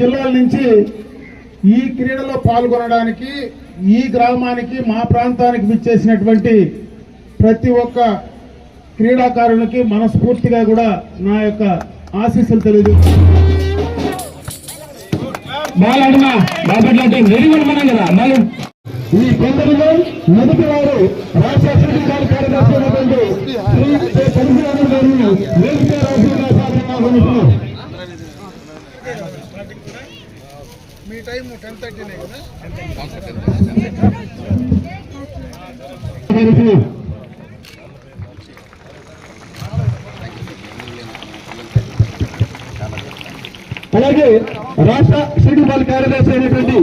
జిల్లాల నుంచి ఈ క్రీడలో పాల్గొనడానికి ఈ గ్రామానికి మా ప్రాంతానికి విచ్చేసినటువంటి ప్రతి ఒక్క క్రీడాకారునికి మనస్ఫూర్తిగా కూడా నా యొక్క ఆశీస్సులు తెలియజేస్తున్నాను. ఈ కొందరిలో మొదటి వారు రాష్ట్ర శ్రీకారు కార్యదర్శి అయినటువంటి శ్రీ పరిశీలన గారిని వేదిక రాష్ట్రంగా సాధారణంగా ఆహ్వానిస్తున్నాం. మీ టైం 10:30 కదా. అలాగే రాష్ట్ర శ్రీకారు కార్యదర్శి అయినటువంటి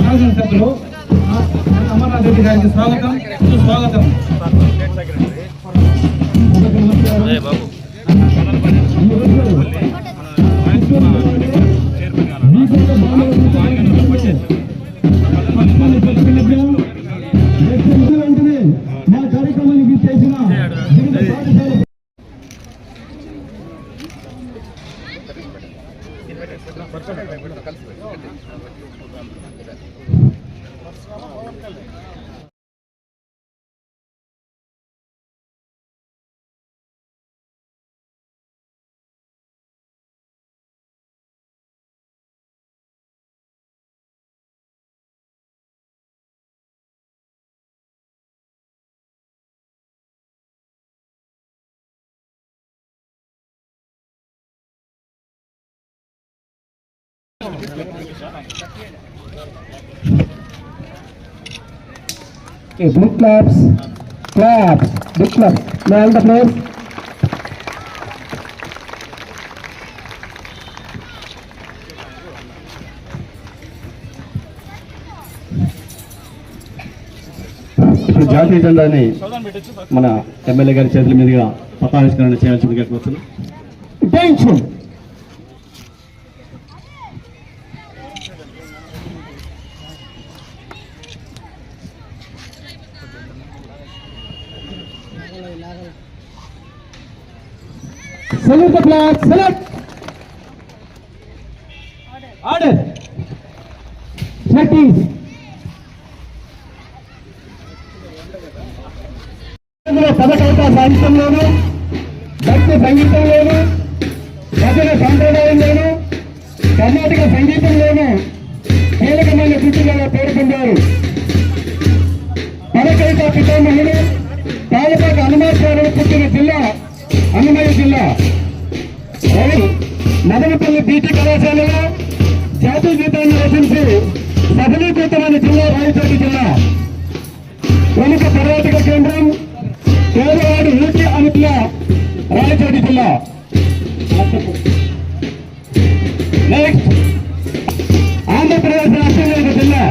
శాసనసభ్యులు అమర్నాథ్ రెడ్డి గారికి స్వాగతం సుస్వాగతం. మా కార్యక్రమానికి చేసిన big claps, big claps. May all the players. ఇప్పుడు జాతీయ జెండాని మన ఎమ్మెల్యే గారి చేతుల మీదుగా పతావిష్కరణ చేయాల్సిందిగా కోరుతున్నాం. Attention. Salute the flag. Select. Order. Practice. పదకవిత సాహిత్యంలోను, భక్తి సంగీతంలోను, భజన సాంప్రదాయంలోను, కర్ణాటక సంగీతంలోను కీలకమైన కృతులుగా పేరు పొందారు. పదకవిత పితామహుడు తాలపాటి హనుమాచార్యులు పుట్టిన జిల్లా అన్నమయ్య జిల్లా. మదనపల్లి బీటీ కళాశాలలో జాతీయ గీతాన్ని రచించి సఫలీకృతమైన జిల్లా రాయచోటి జిల్లా. ప్రముఖ పర్యాటక కేంద్రం పేదవాడు ఊటి అనుకుల రాయచోటి జిల్లా. నెక్స్ట్ ఆంధ్రప్రదేశ్ రాష్ట్రంలో ఒక జిల్లా.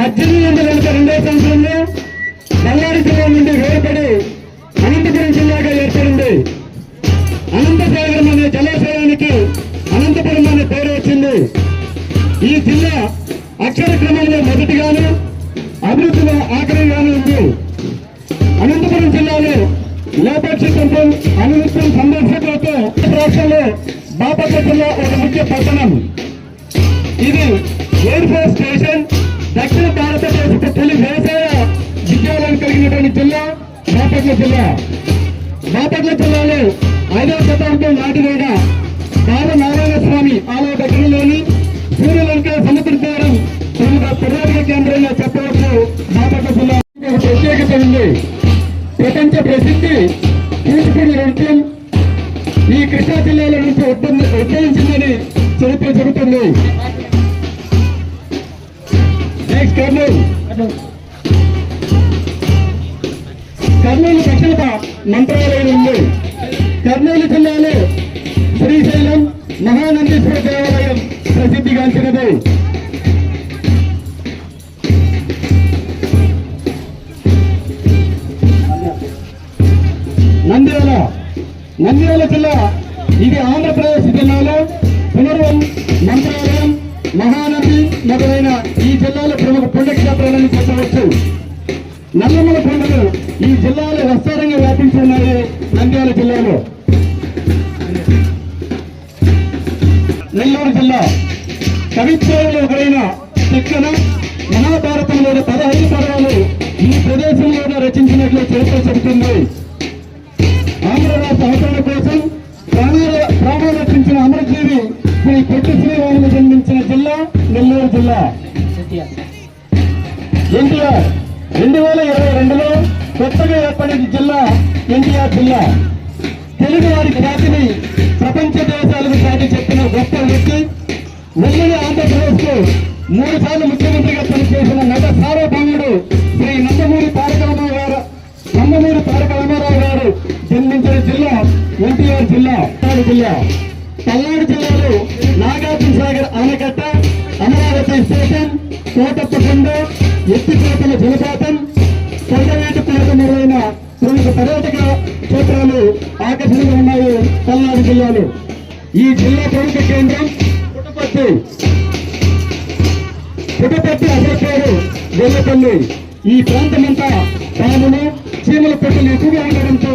1882 సంవత్సరంలో అక్షర క్రమంలో మొదటిగాను అభివృద్ధిలో ఆఖరిగాను ఉంది. అనంతపురం జిల్లాలో లేపాక్షితంతో అనునిత్యం సందర్శకులతో రాష్ట్రంలో బాపట్ల జిల్లా ఒక ముఖ్య పట్టణం. ఇది ఎయిర్ ఫోర్స్ స్టేషన్, దక్షిణ భారతదేశపు తొలి వ్యవసాయ విద్యాలయం కలిగినటువంటి జిల్లా బాపట్ల జిల్లా. బాపట్ల జిల్లాలో 5వ శతాబ్దం నాటివేడ బాలనారాయణ స్వామి ఆలయ దగ్గరలోని సూర్యలంక సముద్ర తీరం ప్రముఖ పర్యాటక కేంద్రంగా చెప్పవచ్చు. బాపట్ల జిల్లా ఒక ప్రత్యేకత ఉంది. ప్రపంచ ప్రసిద్ధి కూచిపూడి నృత్యం ఈ కృష్ణా జిల్లాల నుంచి ఉద్భవించిందని చరిత్ర చెబుతుంది. నెక్స్ట్ కర్నూలు దక్షిణ మంత్రాలయం ఉంది. కర్నూలు జిల్లాలో శ్రీశైలం మహానందీశ్వర దేవాలయం ప్రసిద్ధిగాంచినది. నంద్యాల జిల్లా ఇది ఆంధ్రప్రదేశ్ జిల్లాలో పునర్వం, మంత్రాలయం, మహానది మొదలైన ఈ జిల్లాలో ప్రముఖ పుణ్యక్షేత్రాలను చెప్పవచ్చు. నల్లమల కొండలు ఈ జిల్లాలో విస్తారంగా వ్యాపించి ఉన్నాయి. నంద్యాల జిల్లాలో నెల్లూరు జిల్లా కవిత్వంలో ఒకరైన తిక్కన మహాభారతంలోని 15 పర్వాలు ఈ ప్రదేశంలోనే రచించినట్లు చరిత్ర చెబుతుంది. ఆంధ్ర రాష్ట్ర అవతరణ కోసం ప్రాణాలర్పించిన అమరజీవి శ్రీ పొట్టి శ్రీరాములు జన్మించిన జిల్లా నెల్లూరు జిల్లా. ఎన్టీఆర్ 2022లో కొత్తగా ఏర్పడిన జిల్లా ఎన్టీఆర్ జిల్లా. తెలుగు వారి ఖ్యాతిని ప్రపంచ దేశాలకు చాటి చెప్పిన గొప్ప వ్యక్తి. ఉమ్మడి ఆంధ్రప్రదేశ్ కు 3 సార్లు ముఖ్యమంత్రిగా పనిచేసిన నట సార్వభౌముడు శ్రీ నందమూరి తారక రామారావు గారు జన్మించిన జిల్లా ఎన్టీఆర్ జిల్లా. పల్నాడు జిల్లాలో నాగార్జున సాగర్ ఆనకట్ట, అమరావతి స్టేషన్, కోటప్పకొండ, ఎత్తిపోతల జలపాతం, కొండవేటి కోట మొదలైన ప్రముఖ పర్యాటక క్షేత్రాలు ఆకర్షణగా ఉన్నాయి పల్నాడు జిల్లాలో. ఈ జిల్లా ప్రముఖ కేంద్రం పుట్టపర్తి అసలు గొల్లపల్లి. ఈ ప్రాంతమంతా పాములు, చీమల పొట్టలు ఎక్కువగా ఉండడంతో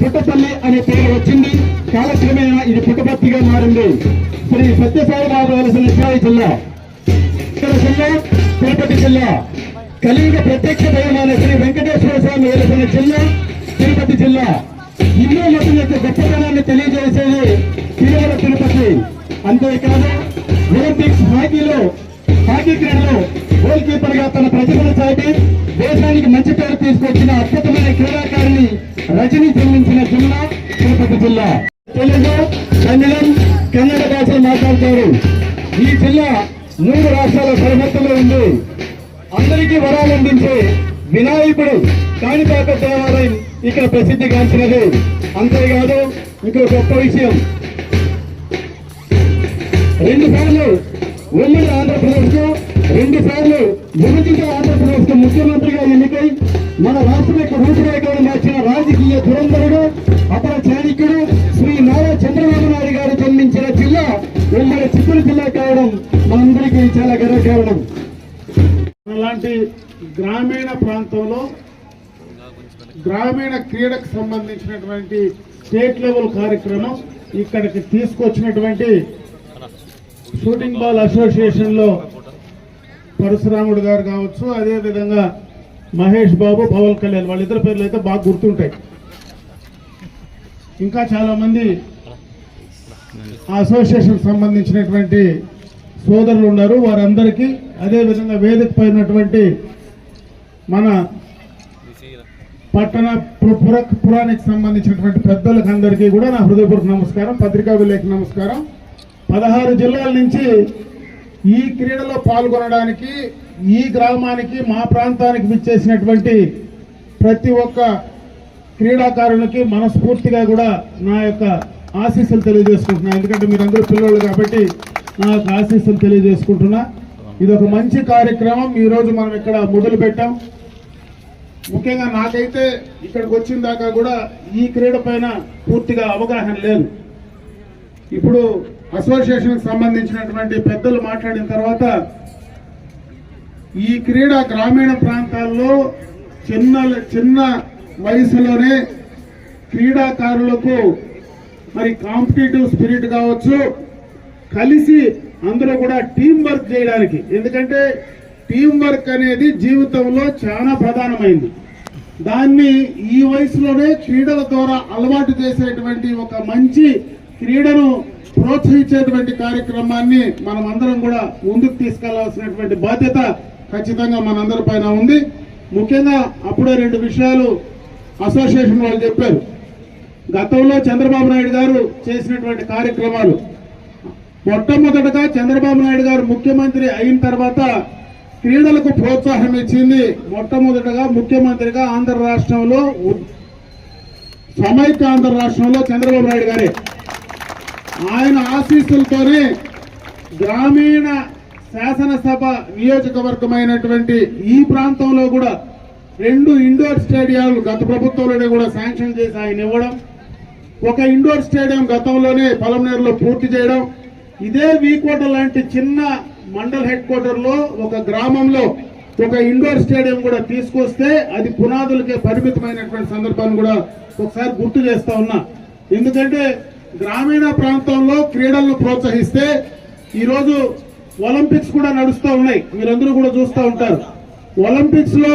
పుట్టపల్లి అనే పేరు వచ్చింది. కాలక్రమేణా ఇది పుట్టపర్తిగా మారింది. శ్రీ సత్యసాయిబాబు వెలసిన శివాయి జిల్లా. జిల్లా తిరుపతి జిల్లా. కలియుగ ప్రత్యక్ష దైవమైన శ్రీ వెంకటేశ్వర స్వామి వెలసిన జిల్లా తిరుపతి జిల్లా. హిందూ మతం యొక్క గొప్పతనాన్ని తెలియజేసేది తిరుమల తిరుపతి. అంతేకాదు ఒలింపిక్స్ హాకీ క్రీడలో గోల్ కీపర్ గా తన ప్రతిభను చాటి దేశానికి మంచి పేరు తీసుకొచ్చిన అద్భుతమైన క్రీడాకారిణి రజని జన్మించిన జిల్లా తిరుపతి జిల్లా. తెలుగు, తమిళం, కన్నడ భాషలు మాట్లాడతారు. ఈ జిల్లా 3 రాష్ట్రాల సరిహద్దులో ఉంది. అందరికీ వరాలు అందించే వినాయకుడు కాణిపాక దేవాలయం ఇక్కడ ప్రసిద్ధిగాంచినది. అంతేకాదు ఇంకో గొప్ప విషయం, 2 సార్లు ఉమ్మడి ఆంధ్రప్రదేశ్ కు, 2 సార్లు విభజిత ఆంధ్రప్రదేశ్ కు ముఖ్యమంత్రిగా ఎన్నికై మన రాష్ట్ర యొక్క రూపురేఖలను మార్చిన రాజకీయ దురంధరుడు, అపర చాణిక్యుడు శ్రీ నారా చంద్రబాబు నాయుడు గారు జన్మించిన జిల్లా ఉమ్మడి చిత్తూరు జిల్లా కావడం మనందరికీ చాలా గర్వకారణం. అలాంటి గ్రామీణ ప్రాంతంలో గ్రామీణ క్రీడకు సంబంధించినటువంటి స్టేట్ లెవెల్ కార్యక్రమం ఇక్కడికి తీసుకొచ్చినటువంటి షూటింగ్ బాల్ అసోసియేషన్ లో పరశురాముడు గారు కావచ్చు, అదేవిధంగా మహేష్ బాబు, పవన్ కళ్యాణ్, వాళ్ళిద్దరు పేర్లు అయితే బాగా గుర్తుంటాయి. ఇంకా చాలా మంది ఆ అసోసియేషన్ సంబంధించినటువంటి సోదరులు ఉన్నారు. వారందరికీ, అదేవిధంగా వేదిక పైనటువంటి మన పట్టణ పురానికి సంబంధించినటువంటి పెద్దలకు అందరికీ కూడా నా హృదయపూర్వక నమస్కారం, పత్రికా విలేకరులకు నమస్కారం. 16 జిల్లాల నుంచి ఈ క్రీడలో పాల్గొనడానికి ఈ గ్రామానికి, మా ప్రాంతానికి విచ్చేసినటువంటి ప్రతి ఒక్క క్రీడాకారునికి మనస్ఫూర్తిగా కూడా నా యొక్క ఆశీస్సులు తెలియజేసుకుంటున్నా. ఎందుకంటే మీరందరూ పిల్లలు కాబట్టి నా యొక్క ఆశీస్సులు తెలియజేసుకుంటున్నా. ఇది ఒక మంచి కార్యక్రమం. ఈరోజు మనం ఇక్కడ మొదలు పెట్టాం. ముఖ్యంగా నాకైతే ఇక్కడికి వచ్చిన దాకా కూడా ఈ క్రీడ పైన పూర్తిగా అవగాహన లేదు. ఇప్పుడు అసోసియేషన్కి సంబంధించినటువంటి పెద్దలు మాట్లాడిన తర్వాత ఈ క్రీడ గ్రామీణ ప్రాంతాల్లో చిన్న వయసులోనే క్రీడాకారులకు మరి కాంపిటేటివ్ స్పిరిట్ కావచ్చు, కలిసి అందరూ కూడా టీం వర్క్ చేయడానికి, ఎందుకంటే టీం వర్క్ అనేది జీవితంలో చాలా ప్రధానమైంది. దాన్ని ఈ వయసులోనే క్రీడల ద్వారా అలవాటు చేసేటువంటి ఒక మంచి క్రీడను ప్రోత్సహించేటువంటి కార్యక్రమాన్ని మనం అందరం కూడా ముందుకు తీసుకెళ్లాల్సినటువంటి బాధ్యత ఖచ్చితంగా మనందరి పైన ఉంది. ముఖ్యంగా అప్పుడే 2 విషయాలు అసోసియేషన్ వాళ్ళు చెప్పారు. గతంలో చంద్రబాబు నాయుడు గారు చేసినటువంటి కార్యక్రమాలు, మొట్టమొదటగా చంద్రబాబు నాయుడు గారు ముఖ్యమంత్రి అయిన తర్వాత క్రీడలకు ప్రోత్సాహం ఇచ్చింది మొట్టమొదటగా ముఖ్యమంత్రిగా ఆంధ్ర రాష్ట్రంలో, సమైక్య ఆంధ్ర రాష్ట్రంలో చంద్రబాబు నాయుడు గారే. ఆయన ఆశీస్సులతోనే గ్రామీణ శాసనసభ నియోజకవర్గమైనటువంటి ఈ ప్రాంతంలో కూడా 2 ఇండోర్ స్టేడియాలు గత ప్రభుత్వంలోనే కూడా శాంక్షన్ చేసి ఆయన ఇవ్వడం, ఒక ఇండోర్ స్టేడియం గతంలోనే పలమనేరులో పూర్తి చేయడం, ఇదే వీకోట లాంటి చిన్న మండల్ హెడ్ క్వార్టర్ లో ఒక గ్రామంలో ఒక ఇండోర్ స్టేడియం కూడా తీసుకొస్తే అది పునాదులకే పరిమితమైనటువంటి సందర్భాన్ని కూడా ఒకసారి గుర్తు చేస్తా ఉన్నా. ఎందుకంటే గ్రామీణ ప్రాంతంలో క్రీడలను ప్రోత్సహిస్తే ఈరోజు ఒలింపిక్స్ కూడా నడుస్తూ ఉన్నాయి, మీరందరూ కూడా చూస్తూ ఉంటారు. ఒలింపిక్స్ లో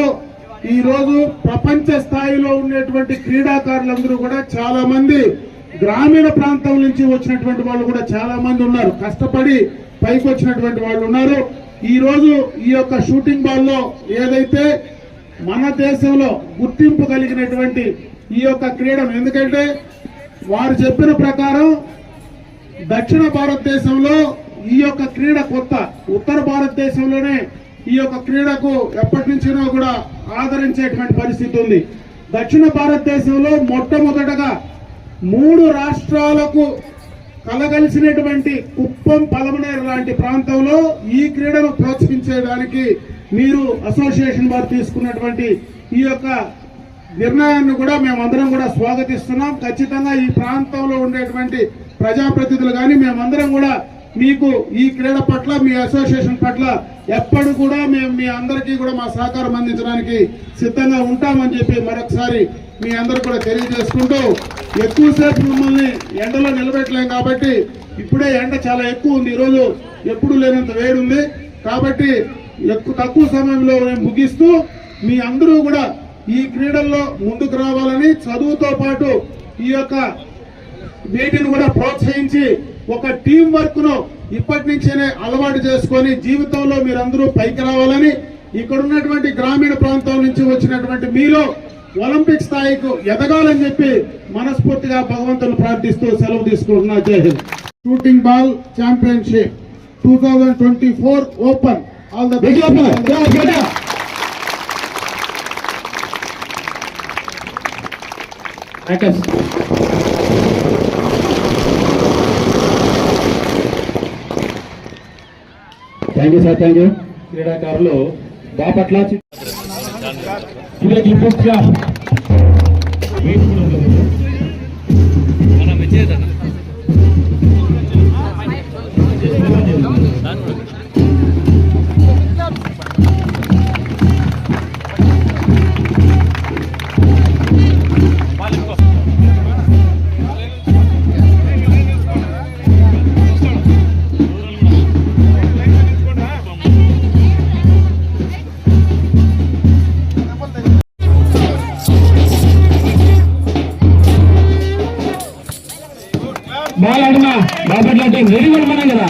ఈ రోజు ప్రపంచ స్థాయిలో ఉండేటువంటి క్రీడాకారులందరూ కూడా చాలా మంది గ్రామీణ ప్రాంతం నుంచి వచ్చినటువంటి వాళ్ళు కూడా చాలా మంది ఉన్నారు, కష్టపడి పైకి వచ్చినటువంటి వాళ్ళు ఉన్నారు. ఈ రోజు ఈ యొక్క షూటింగ్ బాల్ లో ఏదైతే మన దేశంలో గుర్తింపు కలిగినటువంటి ఈ యొక్క క్రీడను, ఎందుకంటే వారు చెప్పిన ప్రకారం దక్షిణ భారతదేశంలో ఈ యొక్క క్రీడ కొత్త, ఉత్తర భారతదేశంలోనే ఈ యొక్క క్రీడకు ఎప్పటి నుంచినో కూడా ఆదరించేటువంటి పరిస్థితి ఉంది. దక్షిణ భారతదేశంలో మొట్టమొదటగా 3 రాష్ట్రాలకు కలగలిసినటువంటి కుప్పం, పలమనేరు లాంటి ప్రాంతంలో ఈ క్రీడను ప్రోత్సహించేదానికి మీరు అసోసియేషన్ వారు తీసుకున్నటువంటి ఈ యొక్క నిర్ణయాన్ని కూడా మేమందరం కూడా స్వాగతిస్తున్నాం. ఖచ్చితంగా ఈ ప్రాంతంలో ఉండేటువంటి ప్రజాప్రతినిధులు కానీ మేమందరం కూడా మీకు ఈ క్రీడ పట్ల, మీ అసోసియేషన్ పట్ల ఎప్పుడు కూడా మేము మీ అందరికీ కూడా మా సహకారం అందించడానికి సిద్ధంగా ఉంటామని చెప్పి మరొకసారి మీ అందరూ కూడా తెలియజేసుకుంటూ, ఎక్కువసేపు మిమ్మల్ని ఎండలో నిలబెట్టలేం కాబట్టి ఇప్పుడే ఎండ చాలా ఎక్కువ ఉంది, ఈరోజు ఎప్పుడు లేనంత వేడి ఉంది కాబట్టి తక్కువ సమయంలో ముగిస్తూ మీ అందరూ కూడా ఈ క్రీడల్లో ముందుకు రావాలని, చదువుతో పాటు ఈ యొక్క వీటిని కూడా ప్రోత్సహించి ఒక టీం వర్క్ ను ఇప్పటి నుంచేనే అలవాటు చేసుకొని జీవితంలో మీరందరూ పైకి రావాలని, ఇక్కడ ఉన్నటువంటి గ్రామీణ ప్రాంతం నుంచి వచ్చినటువంటి మీలో ఒలింపిక్ స్థాయికి ఎదగాలని చెప్పి మనస్ఫూర్తిగా భగవంతుని ప్రార్థిస్తూ సెలవు తీసుకుంటున్నా. జై Hind. Shooting ball championship 2024 open. All the best. Thank you sir, thank you. క్రీడాకారులు బాపట్ల బాల్ ఆడినా బాపట్ల వెరీ గుడ్ మనం కదా.